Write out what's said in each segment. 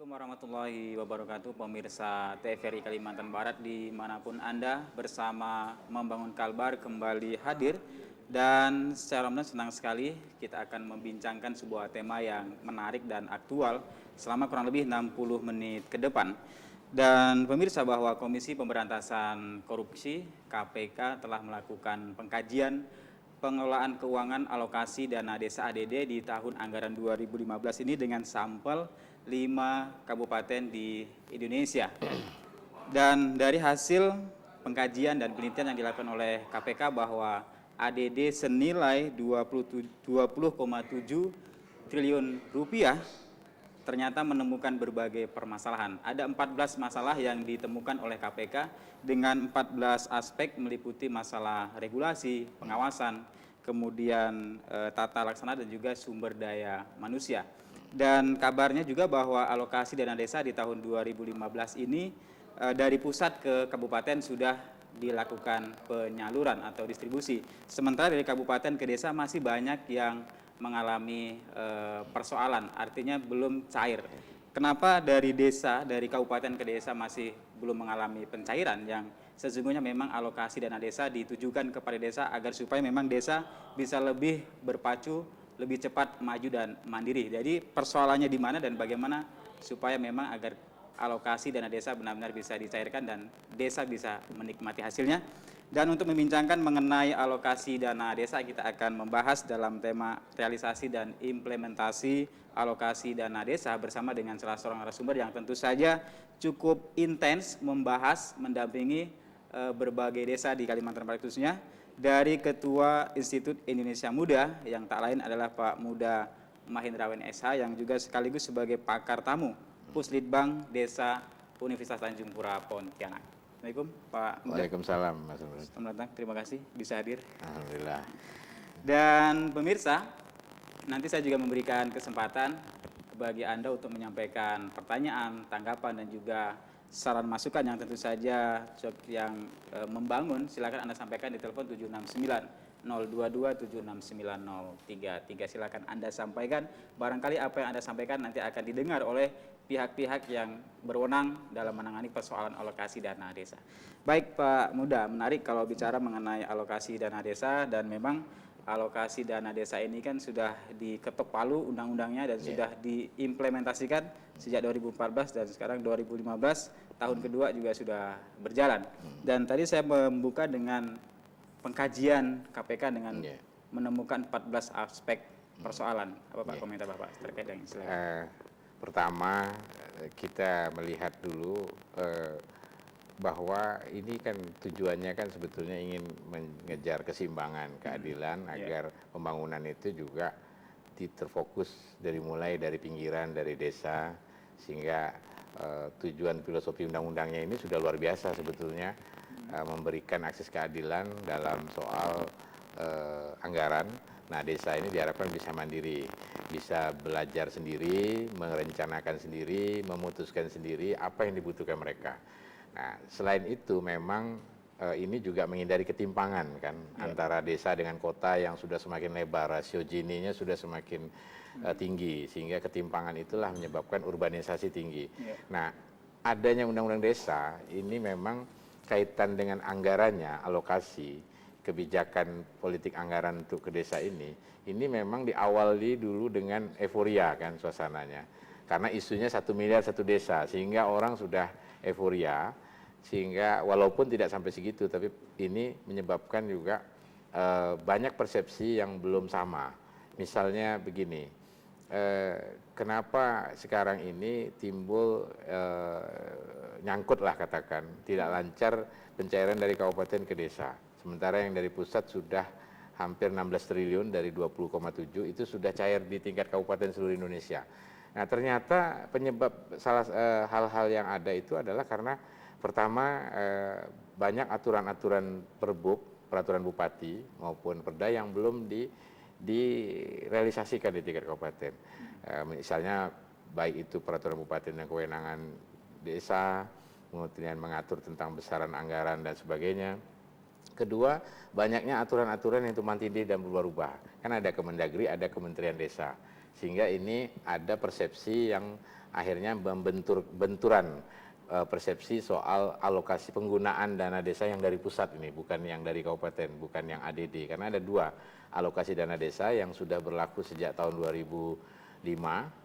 Assalamualaikum warahmatullahi wabarakatuh, pemirsa TVRI Kalimantan Barat dimanapun Anda, bersama Membangun Kalbar kembali hadir. Dan secara umum senang sekali kita akan membincangkan sebuah tema yang menarik dan aktual selama kurang lebih 60 menit ke depan. Dan pemirsa, bahwa Komisi Pemberantasan Korupsi KPK telah melakukan pengkajian pengelolaan keuangan alokasi dana desa ADD di tahun anggaran 2015 ini dengan sampel 5 kabupaten di Indonesia. Dan dari hasil pengkajian dan penelitian yang dilakukan oleh KPK bahwa ADD senilai 20,7 triliun rupiah ternyata menemukan berbagai permasalahan. Ada 14 masalah yang ditemukan oleh KPK dengan 14 aspek, meliputi masalah regulasi, pengawasan, kemudian tata laksana dan juga sumber daya manusia. Dan kabarnya juga bahwa alokasi dana desa di tahun 2015 ini dari pusat ke kabupaten sudah dilakukan penyaluran atau distribusi. Sementara dari kabupaten ke desa masih banyak yang mengalami persoalan, artinya belum cair. Kenapa dari desa, dari kabupaten ke desa masih belum mengalami pencairan, yang sesungguhnya memang alokasi dana desa ditujukan kepada desa agar supaya memang desa bisa lebih berpacu, lebih cepat maju dan mandiri. Jadi persoalannya di mana dan bagaimana supaya memang agar alokasi dana desa benar-benar bisa dicairkan dan desa bisa menikmati hasilnya. Dan untuk membincangkan mengenai alokasi dana desa, kita akan membahas dalam tema realisasi dan implementasi alokasi dana desa bersama dengan salah seorang narasumber yang tentu saja cukup intens membahas, mendampingi berbagai desa di Kalimantan Barat khususnya, dari Ketua Institut Indonesia Muda yang tak lain adalah Pak Muda Mahendrawen SH, yang juga sekaligus sebagai pakar tamu Puslitbang Desa Universitas Tanjung Pura Pontianak. Assalamualaikum Pak Muda. Waalaikumsalam Mas. Selamat datang, terima kasih bisa hadir. Alhamdulillah. Dan pemirsa, nanti saya juga memberikan kesempatan bagi Anda untuk menyampaikan pertanyaan, tanggapan dan juga saran masukan yang tentu saja yang membangun. Silakan Anda sampaikan di telepon 769 022 769 033. Silakan Anda sampaikan. Barangkali apa yang Anda sampaikan nanti akan didengar oleh pihak-pihak yang berwenang dalam menangani persoalan alokasi dana desa. Baik Pak Muda, menarik kalau bicara mengenai alokasi dana desa, dan memang alokasi dana desa ini kan sudah diketok palu undang-undangnya dan sudah diimplementasikan sejak 2014 dan sekarang 2015, tahun kedua juga sudah berjalan. Dan tadi saya membuka dengan pengkajian KPK dengan menemukan 14 aspek persoalan. Apa Pak komentar Bapak terkait dengan istilah? Pertama, kita melihat dulu bahwa ini kan tujuannya kan sebetulnya ingin mengejar keseimbangan, keadilan, agar pembangunan itu juga terfokus mulai dari pinggiran, dari desa, sehingga tujuan filosofi undang-undangnya ini sudah luar biasa sebetulnya, memberikan akses keadilan dalam soal anggaran. Nah, desa ini diharapkan bisa mandiri, bisa belajar sendiri, merencanakan sendiri, memutuskan sendiri apa yang dibutuhkan mereka. Nah, selain itu memang ini juga menghindari ketimpangan kan antara desa dengan kota yang sudah semakin lebar, rasio Gini-nya sudah semakin tinggi, sehingga ketimpangan itulah menyebabkan urbanisasi tinggi. Nah, adanya undang-undang desa ini memang kaitan dengan anggarannya, alokasi kebijakan politik anggaran untuk ke desa ini memang diawali dulu dengan euforia kan suasananya, karena isunya 1 miliar 1 desa, sehingga orang sudah euforia, sehingga walaupun tidak sampai segitu, tapi ini menyebabkan juga banyak persepsi yang belum sama. Misalnya begini, kenapa sekarang ini timbul nyangkut lah katakan, tidak lancar pencairan dari kabupaten ke desa, sementara yang dari pusat sudah hampir 16 triliun dari 20,7 itu sudah cair di tingkat kabupaten seluruh Indonesia. Nah, ternyata penyebab hal-hal yang ada itu adalah karena pertama banyak aturan-aturan perbuk, peraturan bupati maupun perda yang belum direalisasikan di tingkat kabupaten. Misalnya baik itu peraturan bupati dan kewenangan desa, kemudian mengatur tentang besaran anggaran dan sebagainya. Kedua, banyaknya aturan-aturan yang tumpang tindih dan berubah-ubah. Kan ada Kemendagri, ada Kementerian Desa. Sehingga ini ada persepsi yang akhirnya benturan persepsi soal alokasi penggunaan dana desa yang dari pusat ini, bukan yang dari kabupaten, bukan yang ADD. Karena ada dua alokasi dana desa yang sudah berlaku sejak tahun 2005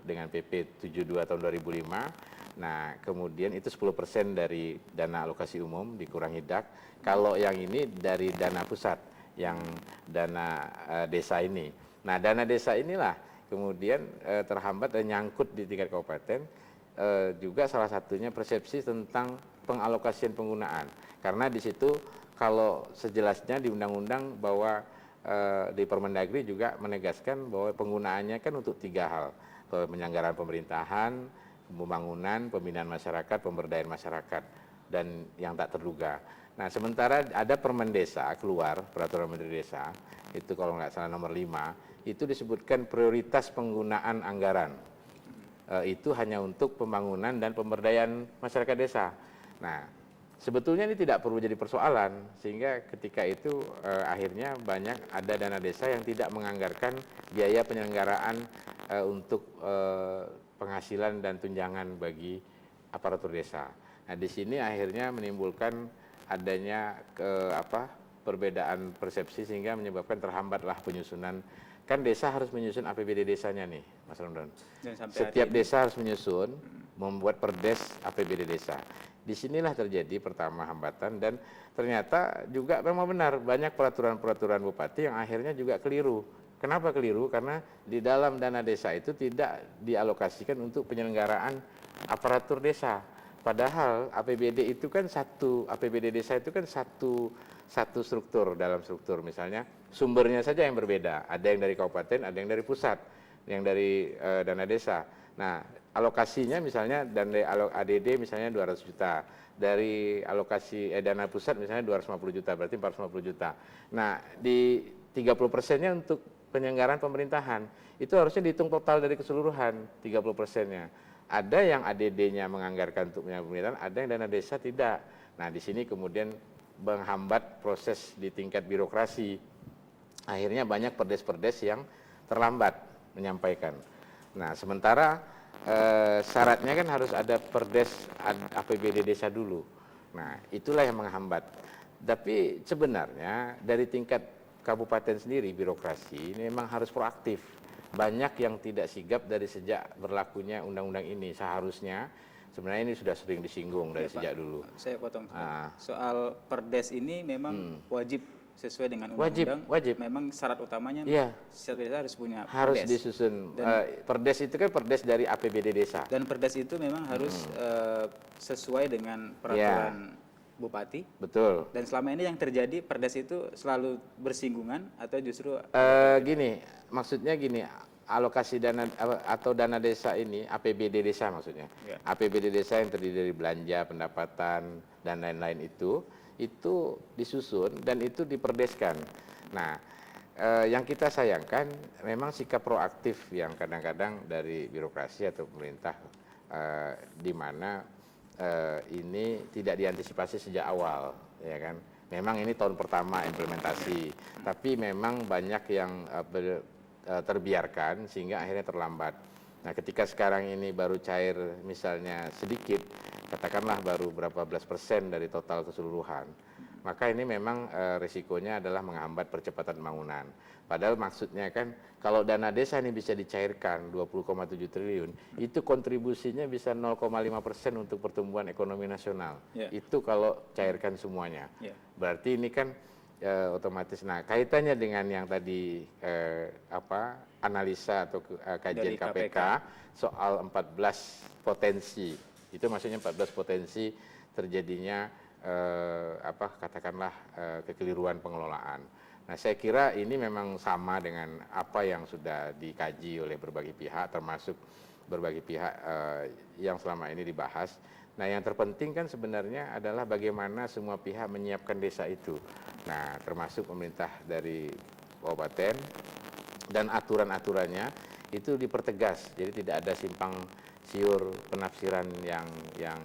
dengan PP 72 tahun 2005. Nah, kemudian itu 10% dari dana alokasi umum dikurangi DAK. Kalau yang ini dari dana pusat, yang dana desa ini. Nah, dana desa inilah kemudian terhambat dan nyangkut di tingkat kabupaten, juga salah satunya persepsi tentang pengalokasian penggunaan. Karena di situ kalau sejelasnya di undang-undang bahwa di Permendagri juga menegaskan bahwa penggunaannya kan untuk 3 hal, penyelenggaraan pemerintahan, pembangunan, pembinaan masyarakat, pemberdayaan masyarakat, dan yang tak terduga. Nah, sementara ada Permen Desa keluar, Peraturan Menteri Desa, itu kalau nggak salah nomor 5, itu disebutkan prioritas penggunaan anggaran. Itu hanya untuk pembangunan dan pemberdayaan masyarakat desa. Nah, sebetulnya ini tidak perlu jadi persoalan, sehingga ketika itu akhirnya banyak ada dana desa yang tidak menganggarkan biaya penyelenggaraan untuk penghasilan dan tunjangan bagi aparatur desa. Nah, di sini akhirnya menimbulkan adanya perbedaan persepsi sehingga menyebabkan terhambatlah penyusunan. Kan desa harus menyusun APBD desanya nih, Mas Rondon. Setiap desa harus menyusun, membuat perdes APBD desa. Disinilah terjadi pertama hambatan, dan ternyata juga memang benar banyak peraturan-peraturan bupati yang akhirnya juga keliru. Kenapa keliru? Karena di dalam dana desa itu tidak dialokasikan untuk penyelenggaraan aparatur desa. Padahal APBD itu kan APBD desa itu kan satu struktur dalam struktur. Misalnya sumbernya saja yang berbeda. Ada yang dari kabupaten, ada yang dari pusat, yang dari dana desa. Nah, alokasinya misalnya dari ADD misalnya 200 juta. Dari alokasi dana pusat misalnya 250 juta, berarti 450 juta. Nah, di 30%-nya untuk penyelenggaraan pemerintahan. Itu harusnya dihitung total dari keseluruhan, 30%-nya. Ada yang ADD-nya menganggarkan untuk pemerintahan, ada yang dana desa tidak. Nah, di sini kemudian menghambat proses di tingkat birokrasi. Akhirnya banyak perdes-perdes yang terlambat menyampaikan. Nah, sementara syaratnya kan harus ada perdes APBD desa dulu. Nah, itulah yang menghambat. Tapi sebenarnya dari tingkat kabupaten sendiri birokrasi ini memang harus proaktif. Banyak yang tidak sigap dari sejak berlakunya undang-undang ini. Seharusnya sebenarnya ini sudah sering disinggung dari sejak dulu. Saya potong. Soal perdes ini memang wajib sesuai dengan undang-undang. Wajib. Memang syarat utamanya setiap desa harus punya perdes. Harus disusun. Perdes itu kan perdes dari APBD desa. Dan perdes itu memang harus sesuai dengan peraturan bupati. Betul. Dan selama ini yang terjadi perdes itu selalu bersinggungan atau justru gini, maksudnya gini, alokasi dana atau dana desa ini APBD desa maksudnya. APBD desa yang terdiri dari belanja, pendapatan dan lain-lain itu disusun dan itu diperdeskan. Nah, yang kita sayangkan memang sikap proaktif yang kadang-kadang dari birokrasi atau pemerintah di mana ini tidak diantisipasi sejak awal, ya kan? Memang ini tahun pertama implementasi, tapi memang banyak yang terbiarkan sehingga akhirnya terlambat. Nah, ketika sekarang ini baru cair misalnya sedikit, katakanlah baru berapa belas persen dari total keseluruhan, maka ini memang risikonya adalah menghambat percepatan pembangunan. Padahal maksudnya kan kalau dana desa ini bisa dicairkan 20,7 triliun, itu kontribusinya bisa 0,5% untuk pertumbuhan ekonomi nasional. Itu kalau cairkan semuanya. Berarti ini kan otomatis. Nah, kaitannya dengan yang tadi analisa atau kajian KPK soal 14 potensi. Itu maksudnya 14 potensi terjadinya katakanlah kekeliruan pengelolaan. Nah, saya kira ini memang sama dengan apa yang sudah dikaji oleh berbagai pihak, termasuk berbagai pihak yang selama ini dibahas. Nah, yang terpenting kan sebenarnya adalah bagaimana semua pihak menyiapkan desa itu. Nah, termasuk pemerintah dari kabupaten dan aturan-aturannya itu dipertegas. Jadi tidak ada simpang siur penafsiran yang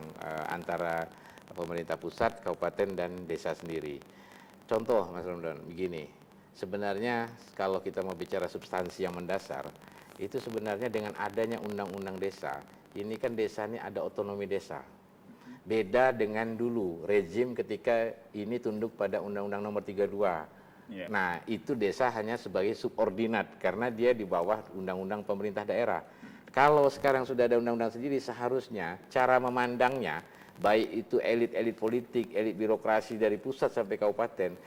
antara pemerintah pusat, kabupaten dan desa sendiri. Contoh, Mas Rondon, begini. Sebenarnya kalau kita mau bicara substansi yang mendasar, itu sebenarnya dengan adanya undang-undang desa, ini kan desa ini ada otonomi desa. Beda dengan dulu, rezim ketika ini tunduk pada Undang-Undang Nomor 32. Nah, itu desa hanya sebagai subordinat karena dia di bawah undang-undang pemerintah daerah. Kalau sekarang sudah ada undang-undang sendiri, seharusnya cara memandangnya, baik itu elit-elit politik, elit birokrasi dari pusat sampai kabupaten,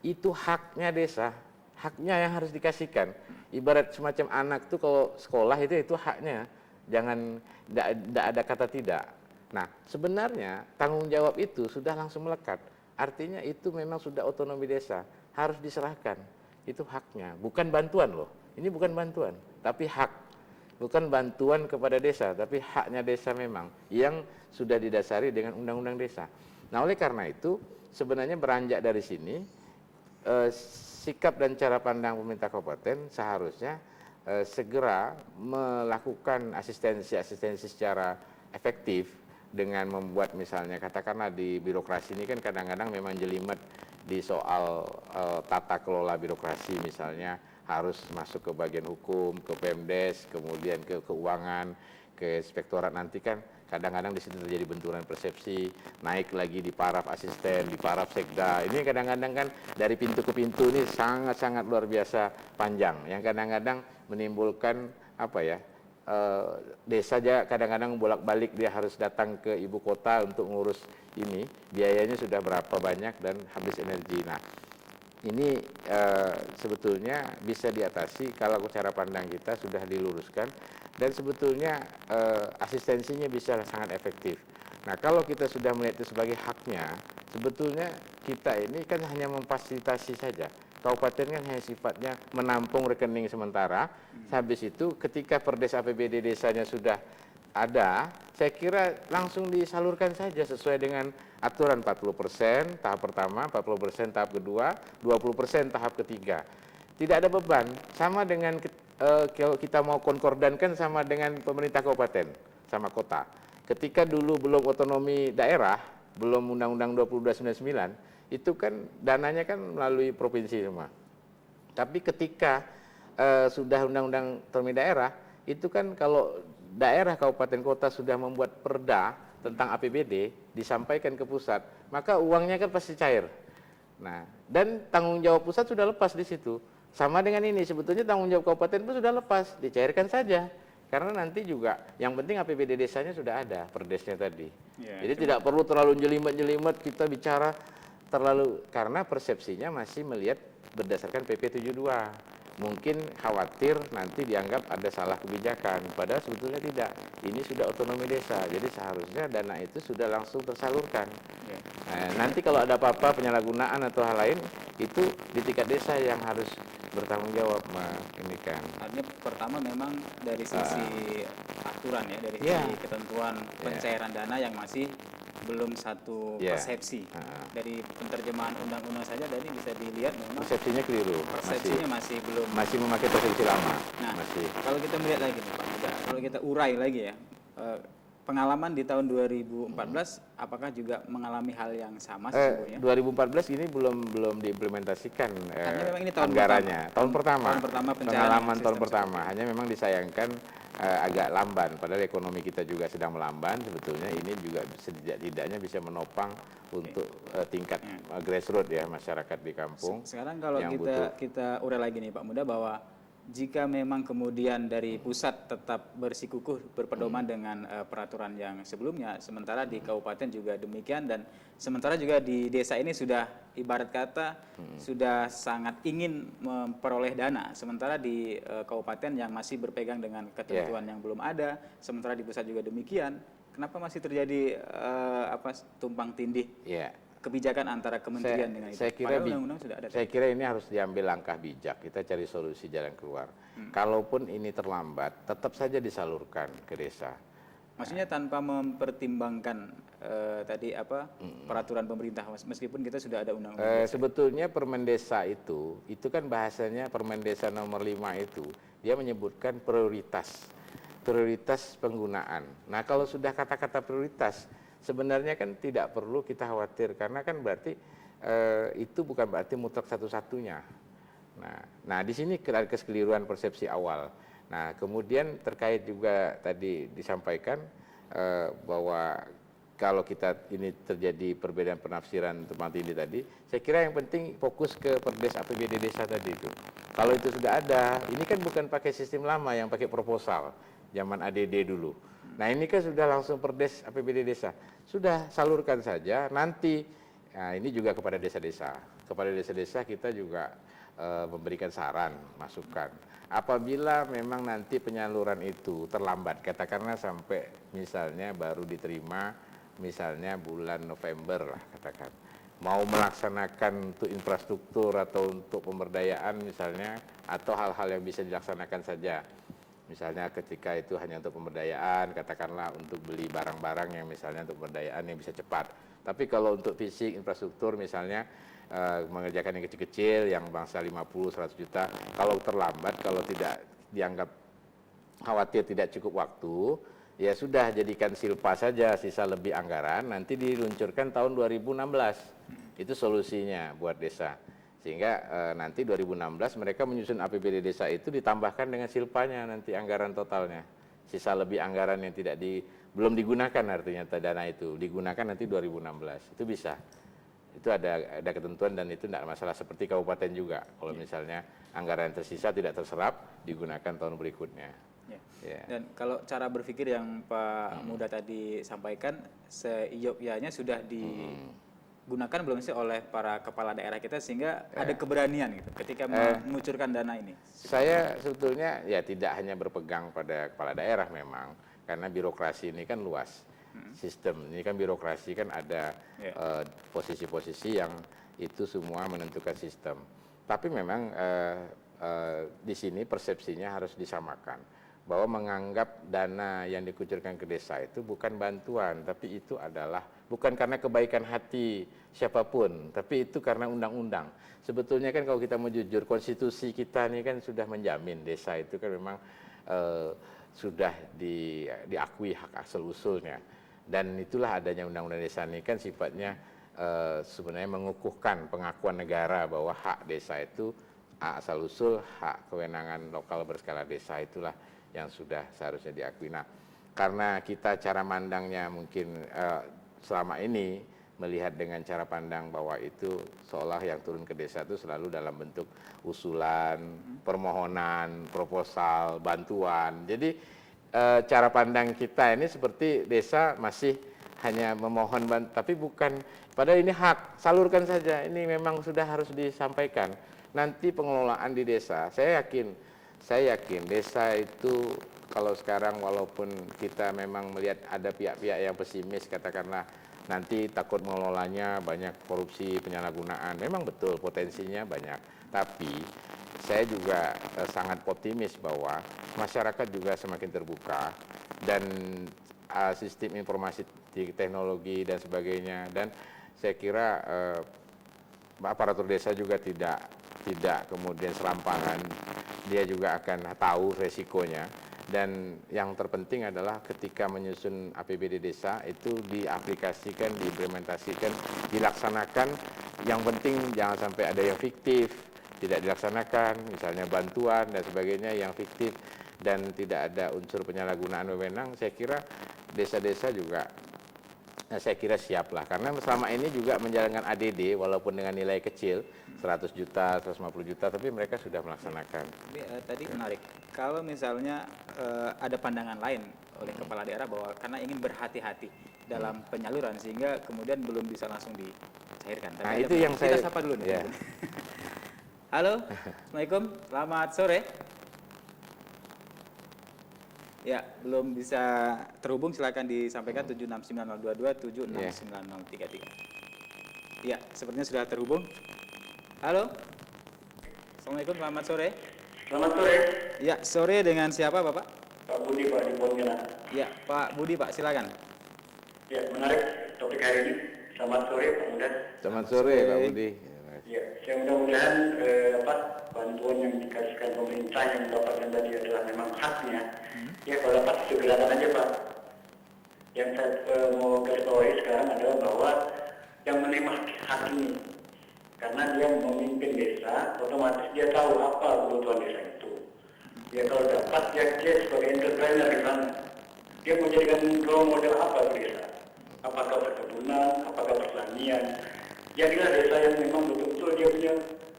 itu haknya desa, haknya yang harus dikasihkan. Ibarat semacam anak tuh kalau sekolah itu haknya, jangan tidak ada kata tidak. Nah, sebenarnya tanggung jawab itu sudah langsung melekat. Artinya itu memang sudah otonomi desa, harus diserahkan. Itu haknya, bukan bantuan loh. Ini bukan bantuan, tapi hak. Bukan bantuan kepada desa, tapi haknya desa memang yang sudah didasari dengan undang-undang desa. Nah, oleh karena itu sebenarnya beranjak dari sini sikap dan cara pandang pemerintah kabupaten seharusnya segera melakukan asistensi secara efektif dengan membuat misalnya katakanlah di birokrasi ini kan kadang-kadang memang jelimet di soal tata kelola birokrasi misalnya harus masuk ke bagian hukum, ke Pemdes, kemudian ke keuangan, ke inspektorat nanti kan kadang-kadang di situ terjadi benturan persepsi, naik lagi di paraf asisten, di paraf sekda. Ini kadang-kadang kan dari pintu ke pintu ini sangat-sangat luar biasa panjang yang kadang-kadang menimbulkan apa ya? Desa aja kadang-kadang bolak-balik dia harus datang ke ibu kota untuk ngurus ini, biayanya sudah berapa banyak dan habis energi. Nah, ini sebetulnya bisa diatasi kalau cara pandang kita sudah diluruskan dan sebetulnya asistensinya bisa sangat efektif. Nah, kalau kita sudah melihat itu sebagai haknya, sebetulnya kita ini kan hanya memfasilitasi saja. Kabupaten kan hanya sifatnya menampung rekening sementara. Habis itu ketika perdes APBD desanya sudah ada, saya kira langsung disalurkan saja sesuai dengan aturan 40% tahap pertama, 40% tahap kedua, 20% tahap ketiga. Tidak ada beban, sama dengan kalau kita mau konkordankan sama dengan pemerintah kabupaten sama kota. Ketika dulu belum otonomi daerah, belum Undang-Undang 2299, itu kan dananya kan melalui provinsi semua. Tapi ketika sudah Undang-Undang otonomi daerah, itu kan kalau daerah kabupaten kota sudah membuat perda tentang APBD disampaikan ke pusat, maka uangnya kan pasti cair. Nah, dan tanggung jawab pusat sudah lepas di situ. Sama dengan ini, sebetulnya tanggung jawab kabupaten pun sudah lepas, dicairkan saja. Karena nanti juga yang penting APBD desanya sudah ada, perdesnya tadi. Jadi tidak perlu terlalu jelimet-jelimet kita bicara terlalu, karena persepsinya masih melihat berdasarkan PP 72. Mungkin khawatir nanti dianggap ada salah kebijakan, padahal sebetulnya tidak. Ini sudah otonomi desa, jadi seharusnya dana itu sudah langsung tersalurkan. Nah, nanti kalau ada apa-apa penyalahgunaan atau hal lain, itu di tingkat desa yang harus bertanggung jawab, ini kan. Artinya pertama memang dari sisi aturan ya, dari sisi ketentuan pencairan dana yang masih belum satu persepsi. Dari penerjemahan undang-undang saja tadi bisa dilihat memang persepsinya keliru. Persepsinya masih belum. Masih memakai persepsi lama. Nah, kalau kita melihat lagi nih Pak Muda, kalau kita urai lagi ya, pengalaman di tahun 2014 apakah juga mengalami hal yang sama sesungguhnya? 2014 ini belum diimplementasikan memang ini tahun anggarannya. Tahun pertama pengalaman tahun pertama. Hanya memang disayangkan agak lamban, padahal ekonomi kita juga sedang melamban. Sebetulnya ini juga setidaknya bisa menopang untuk tingkat grassroots ya, masyarakat di kampung. Sekarang kalau kita urai lagi nih Pak Muda, bahwa jika memang kemudian dari pusat tetap bersikukuh berpedoman dengan peraturan yang sebelumnya, sementara di kabupaten juga demikian, dan sementara juga di desa ini sudah ibarat kata sudah sangat ingin memperoleh dana, sementara di kabupaten yang masih berpegang dengan ketentuan yang belum ada, sementara di pusat juga demikian, kenapa masih terjadi tumpang tindih? Kebijakan antara kementerian dengan itu. Saya kira ini harus diambil langkah bijak, kita cari solusi jalan keluar. Kalaupun ini terlambat, tetap saja disalurkan ke desa. Maksudnya tanpa mempertimbangkan tadi peraturan pemerintah, meskipun kita sudah ada undang-undang. Sebetulnya Permen Desa itu kan bahasanya Permen Desa nomor 5 itu, dia menyebutkan prioritas penggunaan. Nah, kalau sudah kata-kata prioritas, sebenarnya kan tidak perlu kita khawatir, karena kan berarti itu bukan berarti mutlak satu-satunya. Nah, di sini ada kekeliruan persepsi awal. Nah, kemudian terkait juga tadi disampaikan bahwa kalau kita ini terjadi perbedaan penafsiran teman ini tadi, saya kira yang penting fokus ke Perdes APBD desa tadi itu. Kalau itu sudah ada, ini kan bukan pakai sistem lama yang pakai proposal, zaman ADD dulu. Nah, ini kan sudah langsung Perdes APBD desa. Sudah salurkan saja, nanti nah, ini juga kepada desa-desa. Kepada desa-desa kita juga memberikan saran, masukan. Apabila memang nanti penyaluran itu terlambat, katakanlah sampai misalnya baru diterima misalnya bulan November lah katakan, mau melaksanakan untuk infrastruktur atau untuk pemberdayaan misalnya, atau hal-hal yang bisa dilaksanakan saja. Misalnya ketika itu hanya untuk pemberdayaan, katakanlah untuk beli barang-barang yang misalnya untuk pemberdayaan yang bisa cepat. Tapi kalau untuk fisik, infrastruktur misalnya, mengerjakan yang kecil-kecil, yang bangsa 50-100 juta, kalau terlambat, kalau tidak dianggap khawatir tidak cukup waktu, ya sudah jadikan silpa saja, sisa lebih anggaran, nanti diluncurkan tahun 2016. Itu solusinya buat desa. Sehingga nanti 2016 mereka menyusun APBD desa itu ditambahkan dengan silpanya nanti anggaran totalnya. Sisa lebih anggaran yang belum digunakan artinya dana itu, digunakan nanti 2016. Itu bisa. Itu ada ketentuan dan itu tidak masalah, seperti kabupaten juga. Kalau misalnya anggaran yang tersisa tidak terserap, digunakan tahun berikutnya. Ya. Dan kalau cara berpikir yang Pak Muda tadi sampaikan, seyogyanya sudah digunakan belum sih oleh para kepala daerah kita sehingga ada keberanian gitu ketika mengucurkan dana ini? Saya sebetulnya ya tidak hanya berpegang pada kepala daerah memang, karena birokrasi ini kan luas. Sistem ini kan birokrasi kan ada posisi-posisi yang itu semua menentukan sistem. Tapi memang di sini persepsinya harus disamakan, bahwa menganggap dana yang dikucurkan ke desa itu bukan bantuan, tapi itu adalah bukan karena kebaikan hati siapapun, tapi itu karena undang-undang. Sebetulnya kan kalau kita mau jujur, konstitusi kita ini kan sudah menjamin desa itu kan memang sudah diakui hak asal usulnya. Dan itulah adanya undang-undang desa ini kan sifatnya sebenarnya mengukuhkan pengakuan negara bahwa hak desa itu hak asal usul, hak kewenangan lokal berskala desa itulah yang sudah seharusnya diakui. Nah, karena kita cara mandangnya mungkin selama ini melihat dengan cara pandang bahwa itu seolah yang turun ke desa itu selalu dalam bentuk usulan, permohonan, proposal, bantuan. Jadi cara pandang kita ini seperti desa masih hanya memohon tapi bukan, padahal ini hak, salurkan saja, ini memang sudah harus disampaikan. Nanti pengelolaan di desa, saya yakin desa itu kalau sekarang walaupun kita memang melihat ada pihak-pihak yang pesimis, katakanlah nanti takut mengelolanya banyak korupsi, penyalahgunaan, memang betul potensinya banyak, tapi saya juga sangat optimis bahwa masyarakat juga semakin terbuka dan sistem informasi teknologi dan sebagainya, dan saya kira aparatur desa juga tidak kemudian serampangan, dia juga akan tahu resikonya. Dan yang terpenting adalah ketika menyusun APBD desa itu diaplikasikan, diimplementasikan, dilaksanakan. Yang penting jangan sampai ada yang fiktif, tidak dilaksanakan, misalnya bantuan dan sebagainya yang fiktif dan tidak ada unsur penyalahgunaan wewenang. Saya kira desa-desa juga saya kira siap lah, karena selama ini juga menjalankan ADD walaupun dengan nilai kecil 100 juta, 150 juta, tapi mereka sudah melaksanakan. Tadi menarik, kalau misalnya ada pandangan lain oleh kepala daerah bahwa karena ingin berhati-hati dalam penyaluran sehingga kemudian belum bisa langsung dicairkan. Nah itu yang kita sapa dulu nih. Ya. Halo, Assalamualaikum, selamat sore. Ya, belum bisa terhubung, silakan disampaikan 769022 769033. Ya, sepertinya sudah terhubung. Halo. Assalamualaikum, selamat sore. Selamat sore. Ya, sore dengan siapa, Bapak? Pak Budi, Pak di Pontianak. Ya, Pak Budi, Pak, silakan. Ya, menarik topik hari ini. Selamat sore, Pak Muda. Selamat sore, Pak Budi. Ya, saya mudah-mudahan bantuan yang dikasihkan pemerintah yang dapatkan tadi adalah memang haknya. Ya, kalau dapat segerakan aja, Pak. Yang saya mau garis bawahi sekarang adalah bahwa yang menerima hak ini, karena dia memimpin desa, otomatis dia tahu apa kebutuhan desa itu. Ya kalau dapat dia sebagai entrepreneur di sana. Dia menjadikan role model apa di desa? Apakah perkebunan, apakah pertanian? Jadilah desa yang memang betul-betul dia punya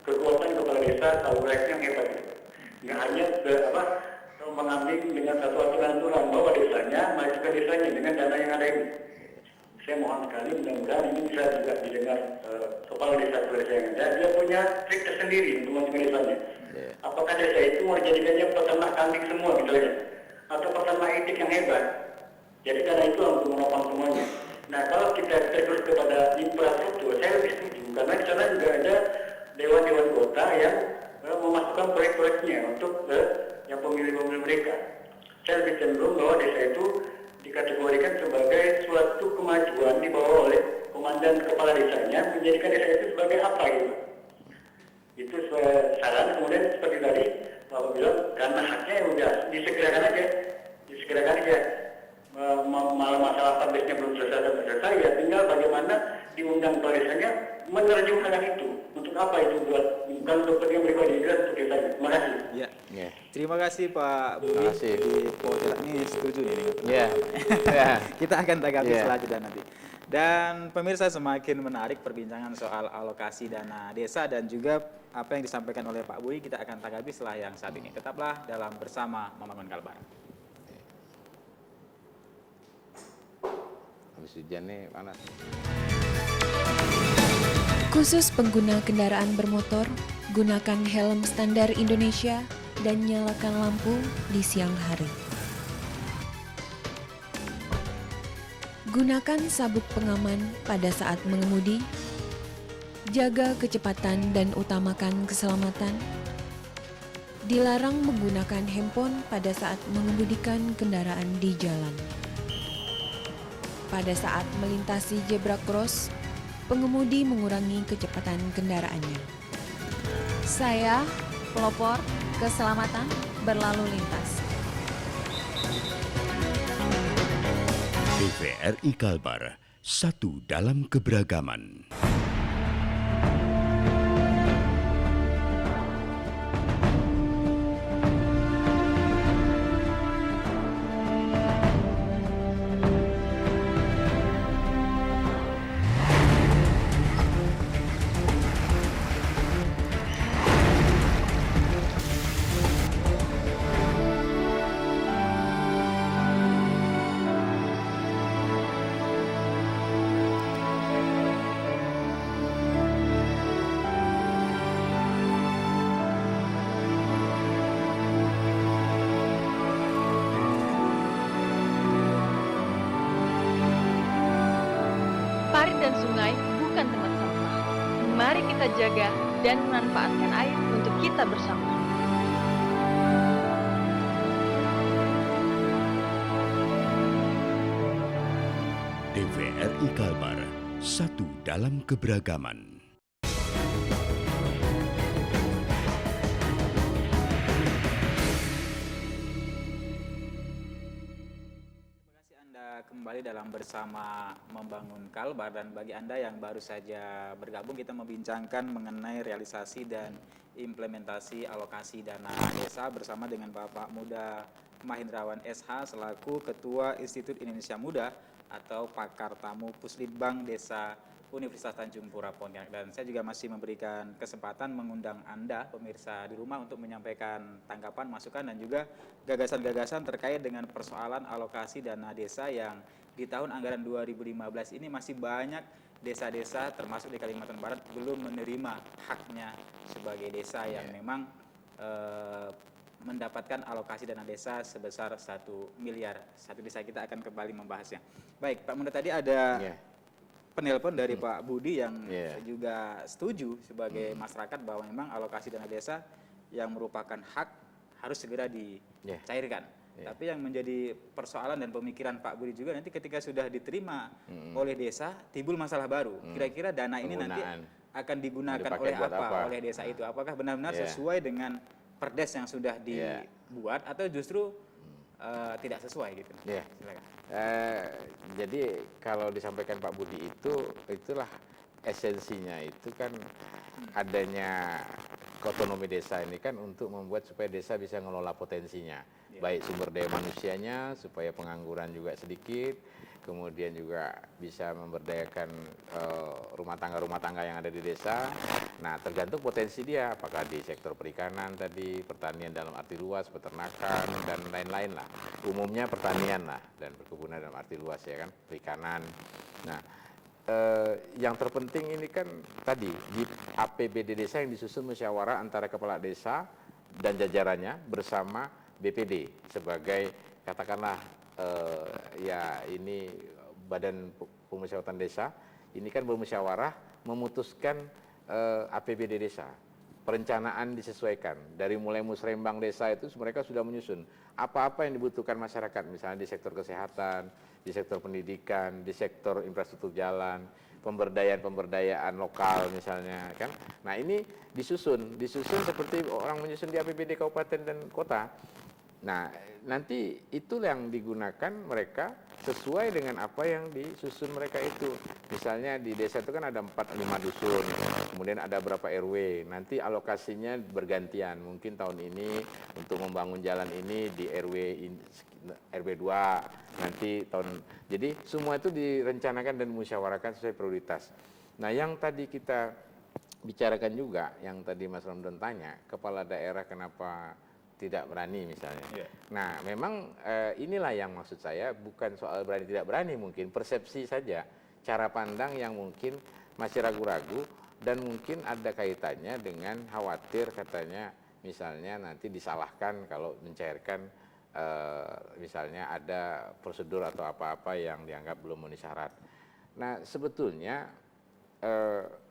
kekuatan kepala desa, auranya yang hebat gitu. Nggak hanya mengambil dengan satu aturan bahwa desanya, majukan desanya dengan dana yang ada ini. Saya mohon sekali mudah-mudahan ini bisa juga didengar kepala desa yang ada. Dia punya trik tersendiri untuk majukan desanya. Apakah desa itu mau dijadikannya peternak kambing semua misalnya, atau peternak itik yang hebat? Jadi dana itu untuk menopang semuanya. Nah kalau kita terus kepada infrastruktur, saya lebih setuju karena di sana juga ada dewan-dewan kota yang memasukkan proyek-proyeknya untuk yang pemilih-pemilih mereka. Saya lebih cenderung bahwa desa itu dikategorikan sebagai suatu kemajuan dibawa oleh komandan kepala desanya, menjadikan desa itu sebagai apa gitu. Itu saran. Kemudian seperti tadi Bapak bilang karena haknya ya udah disegerakan aja. Malah masalah publiknya belum selesai ya tinggal bagaimana diundang kepala desanya menerjemahkan itu. Untuk apa itu buat bukan untuk kepentingan pribadi, untuk desanya. Terima kasih. Ya. Ya. Terima kasih Pak Budi. Terima kasih. Di Polsek ini setuju nih dengan Ya. Ya. Kita akan tanggapi Ya. selanjutnya nanti. Dan pemirsa, semakin menarik perbincangan soal alokasi dana desa dan juga apa yang disampaikan oleh Pak Budi, kita akan tanggapi setelah yang saat ini. Tetaplah dalam Bersama Membangun Kalbar. Habis hujan nih panas. Khusus pengguna kendaraan bermotor, gunakan helm standar Indonesia dan nyalakan lampu di siang hari. Gunakan sabuk pengaman pada saat mengemudi. Jaga kecepatan dan utamakan keselamatan. Dilarang menggunakan handphone pada saat mengemudikan kendaraan di jalan. Pada saat melintasi zebra cross, pengemudi mengurangi kecepatan kendaraannya. Saya, pelopor keselamatan berlalu lintas. TVRI Kalbar, satu dalam keberagaman. Parit dan sungai bukan tempat sampah. Mari kita jaga dan memanfaatkan air untuk kita bersama. TVRI Kalbar, satu dalam keberagaman. Terima kasih Anda kembali dalam Bersama Membangun Kalbar, dan bagi Anda yang baru saja bergabung, kita membincangkan mengenai realisasi dan implementasi alokasi dana desa bersama dengan Bapak Muda Mahendrawan SH selaku Ketua Institut Indonesia Muda atau pakar tamu Puslitbang Desa Universitas Tanjung Pura Pontianak. Dan saya juga masih memberikan kesempatan mengundang Anda pemirsa di rumah untuk menyampaikan tanggapan, masukan dan juga gagasan-gagasan terkait dengan persoalan alokasi dana desa yang di tahun anggaran 2015 ini masih banyak desa-desa termasuk di Kalimantan Barat belum menerima haknya sebagai desa yang memang mendapatkan alokasi dana desa sebesar 1 miliar. Satu desa kita akan kembali membahasnya. Baik, Pak Muda, tadi ada penelpon dari Pak Budi yang juga setuju sebagai masyarakat bahwa memang alokasi dana desa yang merupakan hak harus segera dicairkan. Tapi yang menjadi persoalan dan pemikiran Pak Budi juga nanti ketika sudah diterima oleh desa timbul masalah baru. Kira-kira dana ini nanti akan digunakan oleh apa? Oleh desa itu? Apakah benar-benar sesuai dengan perdes yang sudah dibuat atau justru tidak sesuai gitu? Silakan. Jadi kalau disampaikan Pak Budi itulah esensinya itu kan adanya otonomi desa ini kan untuk membuat supaya desa bisa ngelola potensinya, baik sumber daya manusianya supaya pengangguran juga sedikit, kemudian juga bisa memberdayakan rumah tangga yang ada di desa. Nah, tergantung potensi dia, apakah di sektor perikanan tadi, pertanian dalam arti luas, peternakan, dan lain-lain lah. Umumnya pertanian lah, dan perkebunan dalam arti luas ya kan, perikanan. Nah, yang terpenting ini kan tadi, di APBD desa yang disusun musyawarah antara kepala desa dan jajarannya bersama BPD sebagai katakanlah ya ini Badan Pemusyawaratan Desa, ini kan bermusyawarah memutuskan APBD desa. Perencanaan disesuaikan. Dari mulai musrembang desa itu mereka sudah menyusun apa-apa yang dibutuhkan masyarakat, misalnya di sektor kesehatan, di sektor pendidikan, di sektor infrastruktur jalan, pemberdayaan lokal misalnya kan. Nah, ini disusun seperti orang menyusun di APBD kabupaten dan kota. Nah, nanti itulah yang digunakan mereka sesuai dengan apa yang disusun mereka itu. Misalnya di desa itu kan ada 4-5 dusun, kemudian ada berapa RW, nanti alokasinya bergantian. Mungkin tahun ini untuk membangun jalan ini di RW 2, nanti jadi semua itu direncanakan dan musyawarahkan sesuai prioritas. Nah, yang tadi kita bicarakan juga, yang tadi Mas Ramdan tanya, kepala daerah kenapa tidak berani misalnya. Nah, memang inilah yang maksud saya, bukan soal berani tidak berani, mungkin persepsi saja, cara pandang yang mungkin masih ragu-ragu, dan mungkin ada kaitannya dengan khawatir katanya misalnya nanti disalahkan kalau mencairkan misalnya ada prosedur atau apa-apa yang dianggap belum memenuhi syarat. Nah, sebetulnya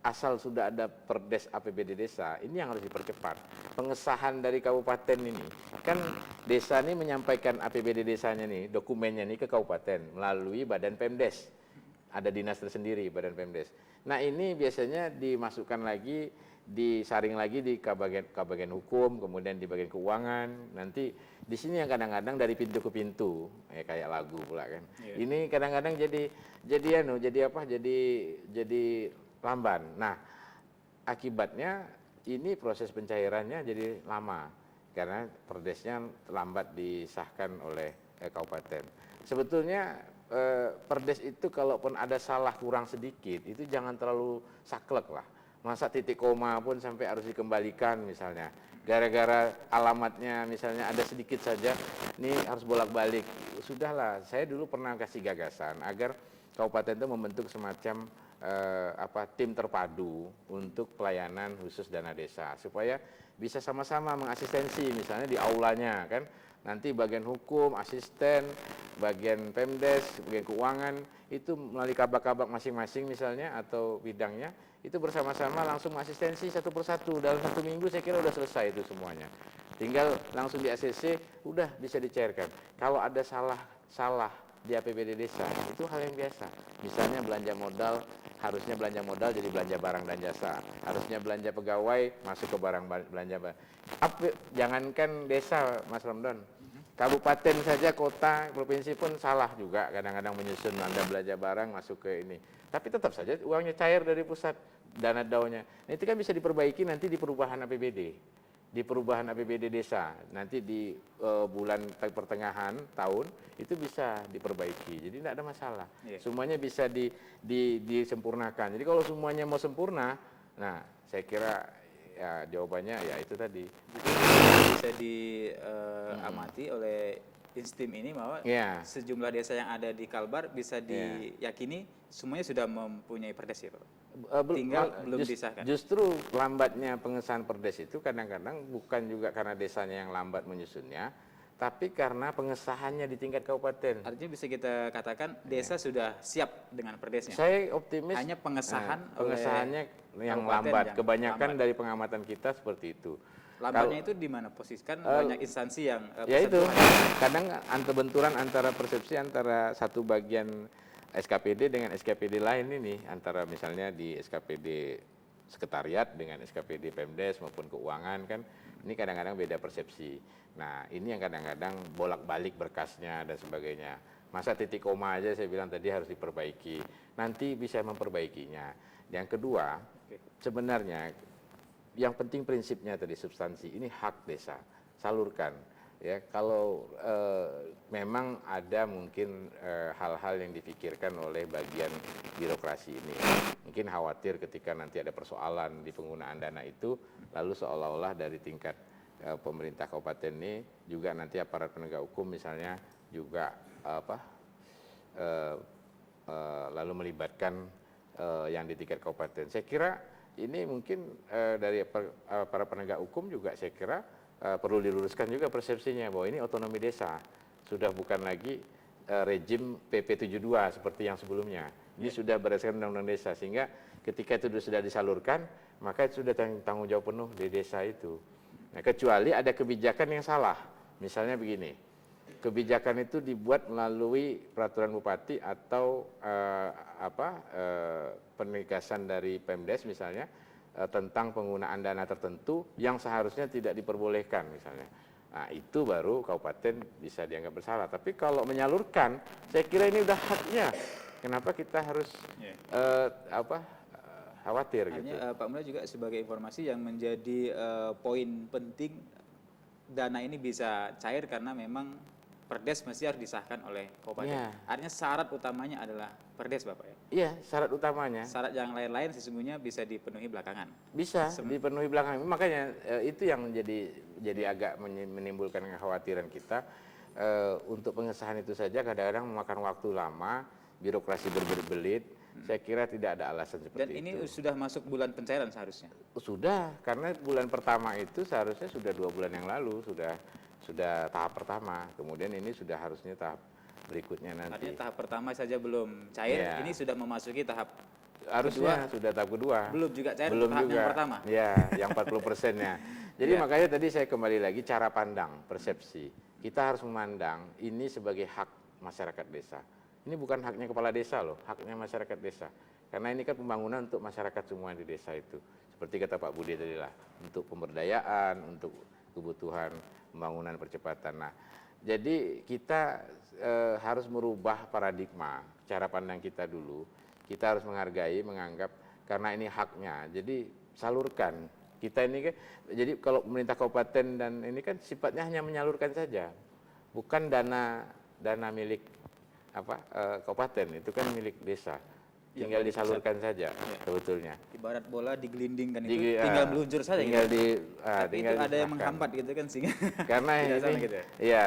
asal sudah ada perdes APBD desa, ini yang harus dipercepat. Pengesahan dari kabupaten ini, kan desa ini menyampaikan APBD desanya nih, dokumennya nih ke kabupaten melalui Badan Pemdes. Ada dinas tersendiri, Badan Pemdes. Nah, ini biasanya dimasukkan lagi, disaring lagi di Kabagian Hukum, kemudian di bagian keuangan. Nanti di sini yang kadang-kadang dari pintu ke pintu, kayak lagu pula kan. Ini kadang-kadang jadi lamban. Nah, akibatnya ini proses pencairannya jadi lama karena perdesnya lambat disahkan oleh kabupaten. Sebetulnya perdes itu kalaupun ada salah kurang sedikit itu jangan terlalu saklek lah. Masa titik koma pun sampai harus dikembalikan misalnya. Gara-gara alamatnya misalnya ada sedikit saja, ini harus bolak-balik. Sudahlah, saya dulu pernah kasih gagasan agar kabupaten itu membentuk semacam tim terpadu untuk pelayanan khusus dana desa supaya bisa sama-sama mengasistensi misalnya di aulanya kan, nanti bagian hukum, asisten, bagian Pemdes, bagian keuangan itu melalui kabak-kabak masing-masing misalnya atau bidangnya itu bersama-sama langsung asistensi satu persatu. Dalam 1 minggu saya kira udah selesai itu semuanya, tinggal langsung di ACC udah bisa dicairkan. Kalau ada salah di APBD desa itu hal yang biasa, misalnya belanja modal, harusnya belanja modal jadi belanja barang dan jasa, harusnya belanja pegawai masuk ke belanja barang. Jangankan desa Mas Ramdan, kabupaten saja, kota, provinsi pun salah juga kadang-kadang menyusun Anda belanja barang masuk ke ini, tapi tetap saja uangnya cair dari pusat, dana daunya. Nah, itu kan bisa diperbaiki nanti di perubahan APBD, di perubahan APBD desa nanti di bulan pertengahan tahun itu bisa diperbaiki, jadi tidak ada masalah. Semuanya bisa disempurnakan. Jadi kalau semuanya mau sempurna, nah saya kira ya jawabannya ya itu tadi. Bisa diamati oleh Instim ini bahwa sejumlah desa yang ada di Kalbar bisa diyakini semuanya sudah mempunyai perdes ya Pak? Tinggal belum disahkan. Justru lambatnya pengesahan perdes itu kadang-kadang bukan juga karena desanya yang lambat menyusunnya, tapi karena pengesahannya di tingkat kabupaten. Artinya bisa kita katakan desa sudah siap dengan perdesnya. Saya optimis. Hanya pengesahannya yang lambat. Kebanyakan dari pengamatan kita seperti itu. Lambatnya itu di mana posisikan banyak instansi yang ya itu kadang benturan antara persepsi antara satu bagian SKPD dengan SKPD lain ini, antara misalnya di SKPD sekretariat dengan SKPD Pemdes maupun keuangan kan, ini kadang-kadang beda persepsi. Nah, ini yang kadang-kadang bolak-balik berkasnya dan sebagainya. Masa titik koma aja saya bilang tadi harus diperbaiki. Nanti bisa memperbaikinya. Yang kedua, sebenarnya yang penting prinsipnya tadi, substansi ini hak desa, salurkan. Ya, kalau memang ada mungkin hal-hal yang difikirkan oleh bagian birokrasi ini, mungkin khawatir ketika nanti ada persoalan di penggunaan dana itu, lalu seolah-olah dari tingkat pemerintah kabupaten ini juga nanti aparat penegak hukum misalnya juga lalu melibatkan yang di tingkat kabupaten. Saya kira ini mungkin dari para penegak hukum juga saya kira perlu diluruskan juga persepsinya bahwa ini otonomi desa, sudah bukan lagi rejim PP 72 seperti yang sebelumnya. Ini sudah berdasarkan undang-undang desa, sehingga ketika itu sudah disalurkan, maka itu sudah tanggung jawab penuh di desa itu. Nah, kecuali ada kebijakan yang salah, misalnya begini, kebijakan itu dibuat melalui peraturan bupati atau penegasan dari Pemdes misalnya, tentang penggunaan dana tertentu yang seharusnya tidak diperbolehkan misalnya. Nah, itu baru kabupaten bisa dianggap bersalah. Tapi kalau menyalurkan, saya kira ini udah haknya. Kenapa kita harus khawatir gitu? Hanya Pak Mulya juga sebagai informasi yang menjadi poin penting, dana ini bisa cair karena memang Perdes mesti harus disahkan oleh kabupaten. Ya. Artinya syarat utamanya adalah Perdes, Bapak ya. Iya, syarat utamanya. Syarat yang lain-lain sesungguhnya bisa dipenuhi belakangan. Bisa dipenuhi belakangan. Makanya itu yang jadi agak menimbulkan kekhawatiran kita. Untuk pengesahan itu saja kadang-kadang memakan waktu lama, birokrasi berbelit-belit. Saya kira tidak ada alasan seperti Dan itu. ini sudah masuk bulan pencairan seharusnya. Sudah, karena bulan pertama itu seharusnya sudah 2 bulan yang lalu sudah tahap pertama. Kemudian ini sudah harusnya tahap berikutnya nanti. Artinya tahap pertama saja belum cair, Ya. ini sudah memasuki tahap Harusnya sudah tahap kedua. belum juga cair Belum tahap juga. yang pertama. Ya, yang 40%-nya. Jadi Ya. makanya tadi saya kembali lagi cara pandang, persepsi. Kita harus memandang ini sebagai hak masyarakat desa. Ini bukan haknya kepala desa loh, haknya masyarakat desa. Karena ini kan pembangunan untuk masyarakat semua di desa itu. Seperti kata Pak Budi tadi lah, untuk pemberdayaan, untuk kebutuhan pembangunan percepatan. Nah, jadi kita harus merubah paradigma, cara pandang kita dulu. Kita harus menghargai, menganggap karena ini haknya. Jadi salurkan. Kita ini kan, jadi kalau pemerintah kabupaten dan ini kan sifatnya hanya menyalurkan saja, bukan dana milik kabupaten, itu kan milik desa. Tinggal disalurkan saja sebetulnya. Ibarat bola digelindingkan itu tinggal meluncur saja tinggal gitu. Tapi tinggal itu ada yang diserahkan. menghambat gitu kan sehingga Karena tidak ini sama gitu ya. ya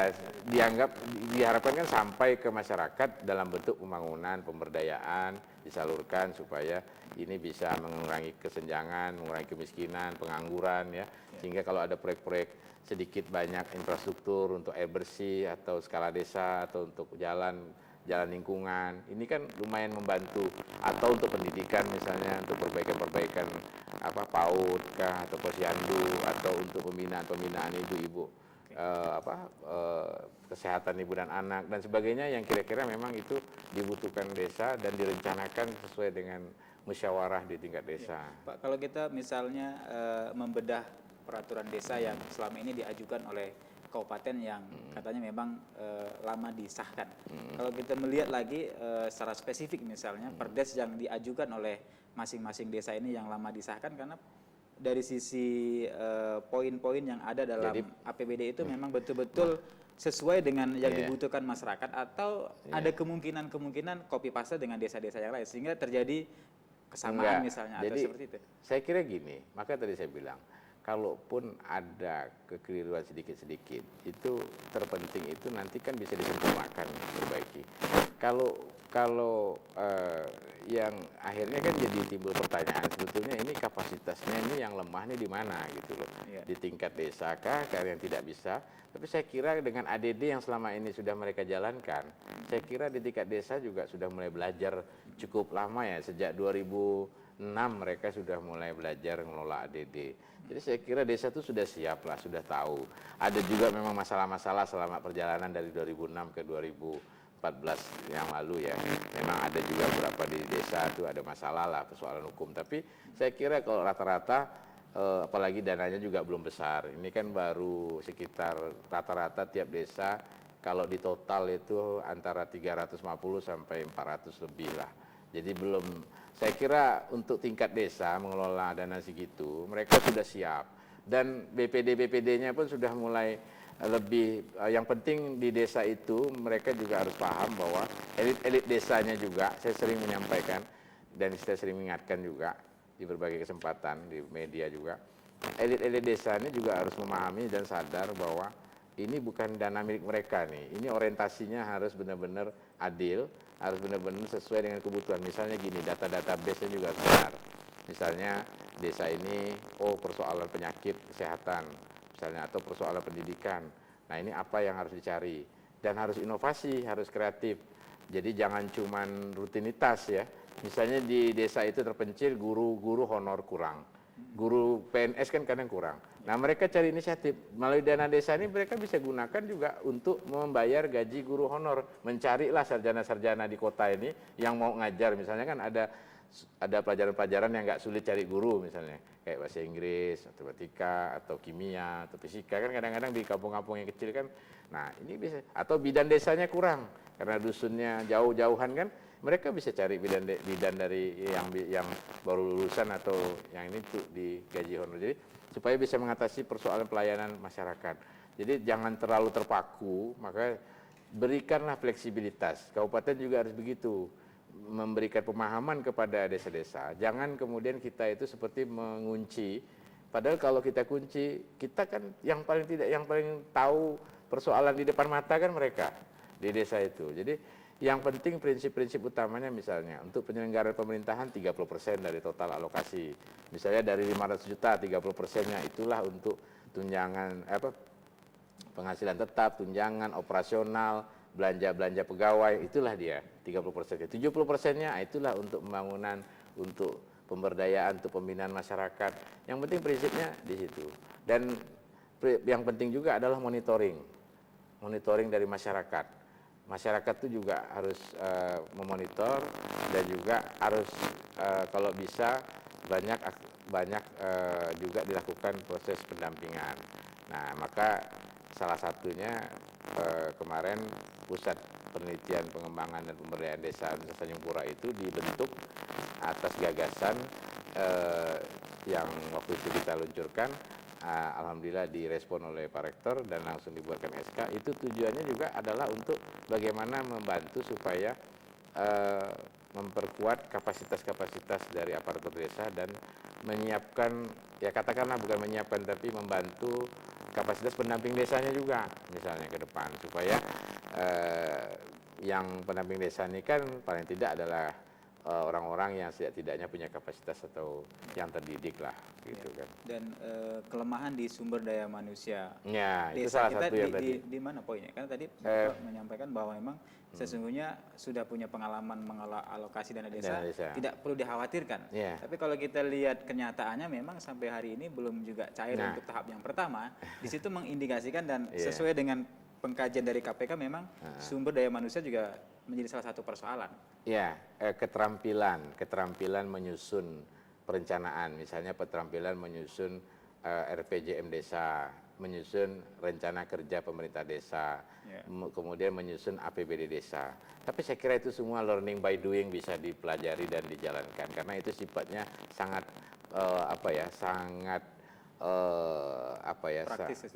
diharapkan kan sampai ke masyarakat dalam bentuk pembangunan, pemberdayaan, disalurkan supaya ini bisa mengurangi kesenjangan, mengurangi kemiskinan, pengangguran ya. Sehingga kalau ada proyek-proyek sedikit banyak infrastruktur untuk air bersih atau skala desa atau untuk jalan lingkungan, ini kan lumayan membantu, atau untuk pendidikan misalnya, untuk perbaikan PAUD kah atau posyandu, atau untuk pembinaan ibu-ibu kesehatan ibu dan anak dan sebagainya yang kira-kira memang itu dibutuhkan desa dan direncanakan sesuai dengan musyawarah di tingkat desa. Pak, kalau kita misalnya membedah peraturan desa yang selama ini diajukan oleh kabupaten yang katanya memang lama disahkan. Kalau kita melihat lagi secara spesifik misalnya perdes yang diajukan oleh masing-masing desa ini yang lama disahkan, karena dari sisi poin-poin yang ada dalam APBD itu memang betul-betul sesuai dengan yang dibutuhkan masyarakat, atau ada kemungkinan copy paste dengan desa-desa yang lain sehingga terjadi kesamaan misalnya atau seperti itu. Saya kira gini, maka tadi saya bilang kalaupun ada kekeliruan sedikit-sedikit, itu terpenting itu nanti kan bisa disempurnakan, perbaiki. Kalau yang akhirnya kan jadi timbul pertanyaan, sebetulnya ini kapasitasnya ini yang lemah nih di mana gitu loh. Di tingkat desa kah, yang tidak bisa. Tapi saya kira dengan ADD yang selama ini sudah mereka jalankan, saya kira di tingkat desa juga sudah mulai belajar cukup lama ya, sejak 2006 mereka sudah mulai belajar mengelola ADD. Jadi saya kira desa itu sudah siap lah, sudah tahu. Ada juga memang masalah-masalah selama perjalanan dari 2006 ke 2014 yang lalu ya. Memang ada juga beberapa di desa itu ada masalah lah, persoalan hukum. Tapi saya kira kalau rata-rata, apalagi dananya juga belum besar. Ini kan baru sekitar rata-rata tiap desa, kalau di total itu antara 350 sampai 400 lebih lah. Jadi belum, saya kira untuk tingkat desa mengelola dana segitu, mereka sudah siap. Dan BPD-BPD-nya pun sudah mulai lebih, yang penting di desa itu mereka juga harus paham bahwa elit-elit desanya juga, saya sering menyampaikan dan saya sering mengingatkan juga di berbagai kesempatan, di media juga, elit-elit desa ini juga harus memahami dan sadar bahwa ini bukan dana milik mereka nih, ini orientasinya harus benar-benar adil, harus benar-benar sesuai dengan kebutuhan. Misalnya gini, data-database-nya juga harus benar. Misalnya desa ini, persoalan penyakit kesehatan, misalnya, atau persoalan pendidikan. Nah ini apa yang harus dicari, dan harus inovasi, harus kreatif. Jadi jangan cuman rutinitas ya. Misalnya di desa itu terpencil guru honor kurang, guru PNS kan kadang kurang. Nah mereka cari inisiatif, melalui dana desa ini mereka bisa gunakan juga untuk membayar gaji guru honor. Mencarilah sarjana-sarjana di kota ini yang mau ngajar, misalnya kan ada pelajaran-pelajaran yang nggak sulit cari guru, misalnya kayak bahasa Inggris, matematika, atau kimia, atau fisika, kan kadang-kadang di kampung-kampung yang kecil kan. Nah ini bisa, atau bidan desanya kurang karena dusunnya jauh-jauhan kan, mereka bisa cari bidan dari yang baru lulusan atau yang ini tuh di gaji honor, jadi supaya bisa mengatasi persoalan pelayanan masyarakat. Jadi jangan terlalu terpaku, maka berikanlah fleksibilitas. Kabupaten juga harus begitu, memberikan pemahaman kepada desa-desa. Jangan kemudian kita itu seperti mengunci. Padahal kalau kita kunci, kita kan yang paling tahu persoalan di depan mata kan mereka di desa itu. Jadi yang penting prinsip-prinsip utamanya, misalnya untuk penyelenggaraan pemerintahan 30% dari total alokasi. Misalnya dari 500 juta 30%-nya itulah untuk tunjangan penghasilan tetap, tunjangan operasional, belanja pegawai, itulah dia 30%. 70%-nya itulah untuk pembangunan, untuk pemberdayaan, untuk pembinaan masyarakat. Yang penting prinsipnya di situ. Dan yang penting juga adalah monitoring dari masyarakat. Masyarakat itu juga harus memonitor, dan juga harus kalau bisa banyak juga dilakukan proses pendampingan. Nah maka salah satunya kemarin Pusat Penelitian Pengembangan dan Pemberdayaan Desa Nusa Tanjung Pura itu dibentuk atas gagasan yang waktu itu kita luncurkan. Alhamdulillah direspon oleh Pak Rektor dan langsung dibuatkan SK. Itu tujuannya juga adalah untuk bagaimana membantu supaya memperkuat kapasitas dari aparatur desa dan menyiapkan, ya katakanlah bukan menyiapkan tapi membantu kapasitas pendamping desanya juga, misalnya ke depan, supaya yang pendamping desa ini kan paling tidak adalah orang-orang yang setidaknya punya kapasitas atau yang terdidik lah, gitu kan. Dan kelemahan di sumber daya manusia Ya, itu desa salah kita satu yang tadi. di mana poinnya? Kan tadi Bapak menyampaikan bahwa memang sesungguhnya sudah punya pengalaman mengelola alokasi dana desa, tidak perlu dikhawatirkan. Yeah. Tapi kalau kita lihat kenyataannya memang sampai hari ini belum juga cair untuk tahap yang pertama. Di situ mengindikasikan dan sesuai dengan pengkajian dari KPK memang sumber daya manusia juga menjadi salah satu persoalan. Ya, keterampilan menyusun perencanaan, misalnya keterampilan menyusun RPJM desa, menyusun rencana kerja pemerintah desa, kemudian menyusun APBD desa. Tapi saya kira itu semua learning by doing, bisa dipelajari dan dijalankan, karena itu sifatnya sangat praktis